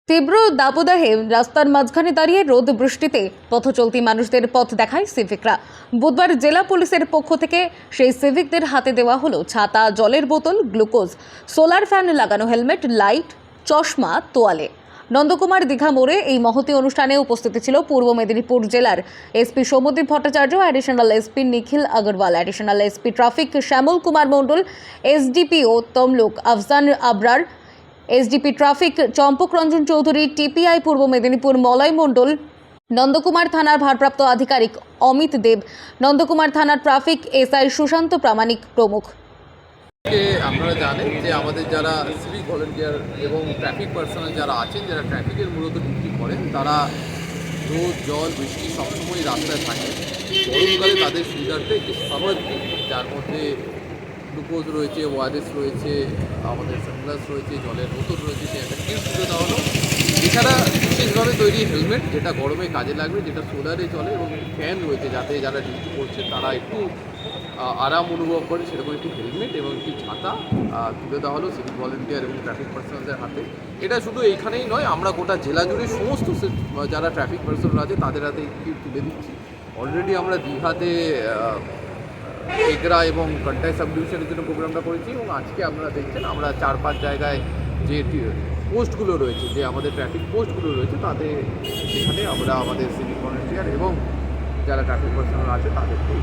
তীব্র দাবদাহে রাস্তার মাঝখানে দাঁড়িয়ে রোদ বৃষ্টিতে পথচলতি মানুষদের পথ দেখায় সিভিকরা। বুধবার জেলা পুলিশের পক্ষ থেকে সেই সিভিকদের হাতে দেওয়া হলো ছাতা, জলের বোতল, গ্লুকোজ, সোলার ফ্যান লাগানো হেলমেট, লাইট, চশমা, তোয়ালে। নন্দকুমার দীঘা মোড়ে এই মহতী অনুষ্ঠানে উপস্থিত ছিল পূর্ব মেদিনীপুর জেলার SP Soumyadip Bhattacharya, additional SP Nikhil Agarwal, additional SP traffic Shyamal Kumar Mondal, SDPO Tamluk Afzan Abrar, SDP traffic Champak Ranjan Chowdhury, TPI Purba Medinipur Malay মণ্ডল, নন্দকুমার থানার ভারপ্রাপ্ত আধিকারিক অমিত দেব, নন্দকুমার থানার ট্রাফিক এসআই সুশান্ত প্রামাণিক প্রমুখ। আপনারা জানেন যে আমাদের যারা সিভিক ভলেন্টিয়ার এবং ট্রাফিক পার্সোনাল যারা আছেন, যারা ট্রাফিকের মূলত ডিউটি করেন, তারা রোদ, জল, বৃষ্টি সবসময় রাস্তায় থাকে। গরমকালে তাদের সুবিধার্থে একটি সামার কিট, যার মধ্যে গ্লুকোজ রয়েছে, ওআরএস রয়েছে, আমাদের সানগ্লাস রয়েছে, জলের বোতল রয়েছে, সে একটা কিট তুলে দেওয়া হলো। এছাড়া বিশেষভাবে তৈরি হেলমেট, যেটা গরমে কাজে লাগবে, যেটা সোলারে চলে, এবং ফ্যান রয়েছে, যাতে যারা ডিউটি করছে তারা একটু আরাম অনুভব করে, সেরকম একটি হেলমেট এবং একটি ছাতা তুলে দেওয়া হলো সিভিক ভলেন্টিয়ার এবং ট্রাফিক পার্সোনালদের হাতে। এটা শুধু এইখানেই নয়, আমরা গোটা জেলা জুড়ে সমস্ত যারা ট্রাফিক পার্সোনাল আছে তাদের হাতে একটি তুলে দিচ্ছি। অলরেডি আমরা দীঘাতে এগরা এবং কন্টাই সাব ডিভিশনের জন্য প্রোগ্রামটা করেছি, এবং আজকে আপনারা দেখছেন আমরা 4-5 জায়গায় যে পোস্টগুলো রয়েছে, যে আমাদের ট্রাফিক পোস্টগুলো রয়েছে, তাতে সেখানে আমরা আমাদের সিভিক ভলেন্টিয়ার এবং যারা ট্রাফিক পার্সোনাল আছে তাদেরকে